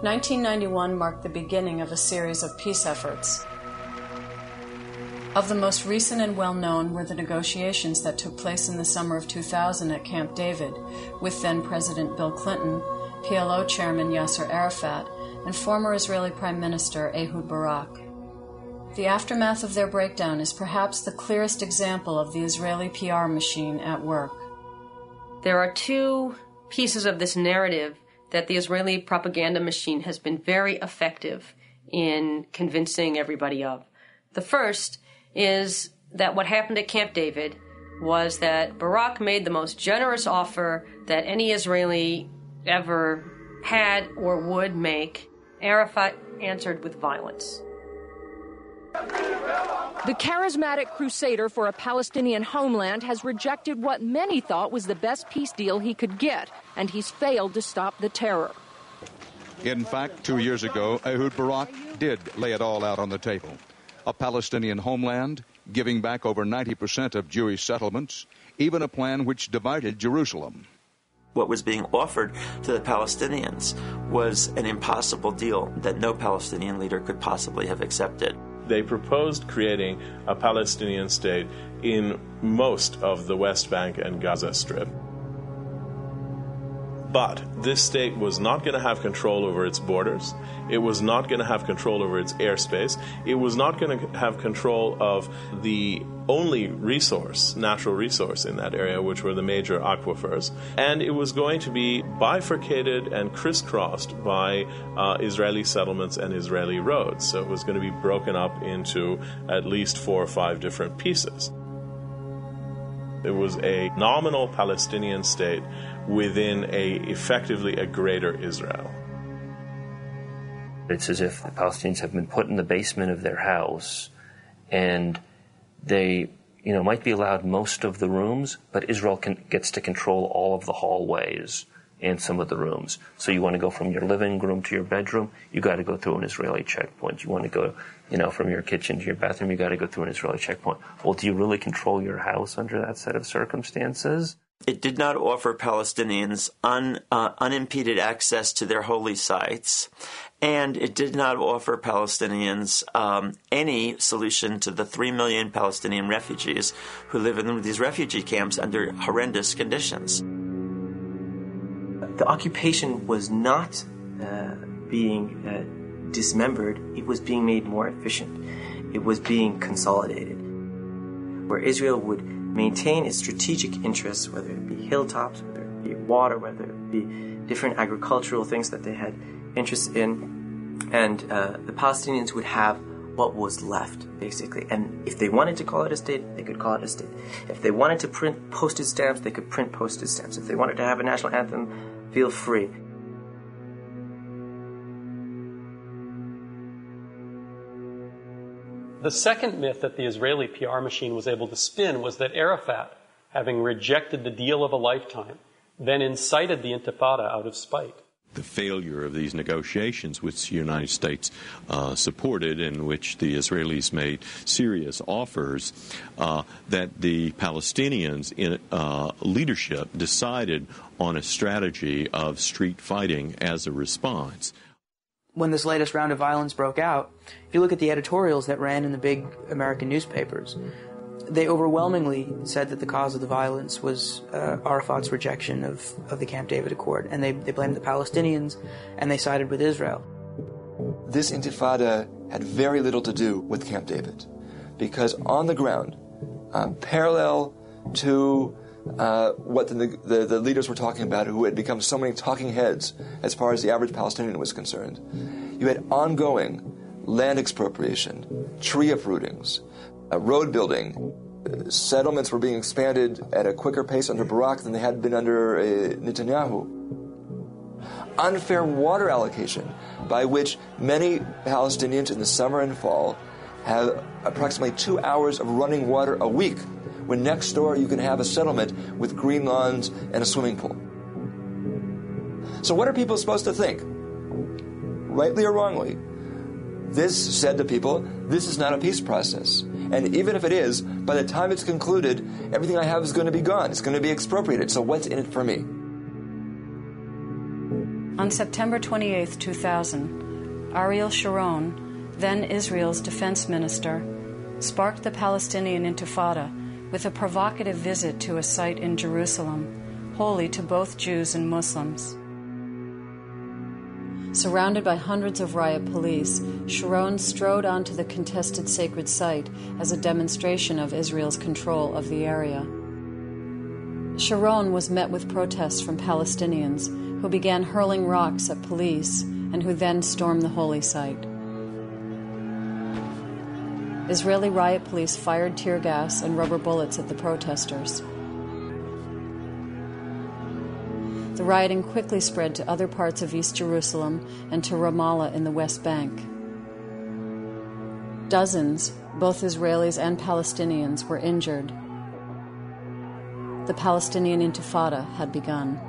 1991 marked the beginning of a series of peace efforts. Of the most recent and well-known were the negotiations that took place in the summer of 2000 at Camp David with then-President Bill Clinton, PLO Chairman Yasser Arafat, and former Israeli Prime Minister Ehud Barak. The aftermath of their breakdown is perhaps the clearest example of the Israeli PR machine at work. There are two pieces of this narrative that the Israeli propaganda machine has been very effective in convincing everybody of. The first is that what happened at Camp David was that Barak made the most generous offer that any Israeli ever had or would make. Arafat answered with violence. The charismatic crusader for a Palestinian homeland has rejected what many thought was the best peace deal he could get, and he's failed to stop the terror. In fact, 2 years ago, Ehud Barak did lay it all out on the table. A Palestinian homeland, giving back over 90% of Jewish settlements, even a plan which divided Jerusalem. What was being offered to the Palestinians was an impossible deal that no Palestinian leader could possibly have accepted. They proposed creating a Palestinian state in most of the West Bank and Gaza Strip. But this state was not going to have control over its borders. It was not going to have control over its airspace. It was not going to have control of the only resource, natural resource in that area, which were the major aquifers. And it was going to be bifurcated and crisscrossed by Israeli settlements and Israeli roads. So it was going to be broken up into at least 4 or 5 different pieces. It was a nominal Palestinian state within effectively a greater Israel. It's as if the Palestinians have been put in the basement of their house, and they, might be allowed most of the rooms, but Israel gets to control all of the hallways and some of the rooms. So you want to go from your living room to your bedroom, you got to go through an Israeli checkpoint. You want to go, from your kitchen to your bathroom, you got to go through an Israeli checkpoint. Well, do you really control your house under that set of circumstances? It did not offer Palestinians unimpeded access to their holy sites, and it did not offer Palestinians any solution to the 3 million Palestinian refugees who live in these refugee camps under horrendous conditions. The occupation was not being dismembered, it was being made more efficient. It was being consolidated, where Israel would maintain its strategic interests, whether it be hilltops, whether it be water, whether it be different agricultural things that they had interest in, and the Palestinians would have what was left, basically. And if they wanted to call it a state, they could call it a state. If they wanted to print postage stamps, they could print postage stamps. If they wanted to have a national anthem, feel free. The second myth that the Israeli PR machine was able to spin was that Arafat, having rejected the deal of a lifetime, then incited the Intifada out of spite. The failure of these negotiations, which the United States supported, in which the Israelis made serious offers, that the Palestinians in leadership decided on a strategy of street fighting as a response. When this latest round of violence broke out, if you look at the editorials that ran in the big American newspapers, they overwhelmingly said that the cause of the violence was Arafat's rejection of the Camp David Accord, and they blamed the Palestinians, and they sided with Israel. This intifada had very little to do with Camp David, because on the ground, parallel to what the leaders were talking about, who had become so many talking heads as far as the average Palestinian was concerned, you had ongoing land expropriation, tree uprootings, road building. Settlements were being expanded at a quicker pace under Barak than they had been under Netanyahu. Unfair water allocation, by which many Palestinians in the summer and fall have approximately 2 hours of running water a week, when next door you can have a settlement with green lawns and a swimming pool. So what are people supposed to think? Rightly or wrongly, this said to people, this is not a peace process. And even if it is, by the time it's concluded, everything I have is going to be gone. It's going to be expropriated. So what's in it for me? On September 28, 2000, Ariel Sharon, then Israel's defense minister, sparked the Palestinian Intifada with a provocative visit to a site in Jerusalem, holy to both Jews and Muslims. Surrounded by hundreds of riot police, Sharon strode onto the contested sacred site as a demonstration of Israel's control of the area. Sharon was met with protests from Palestinians, who began hurling rocks at police and who then stormed the holy site. Israeli riot police fired tear gas and rubber bullets at the protesters. The rioting quickly spread to other parts of East Jerusalem and to Ramallah in the West Bank. Dozens, both Israelis and Palestinians, were injured. The Palestinian Intifada had begun.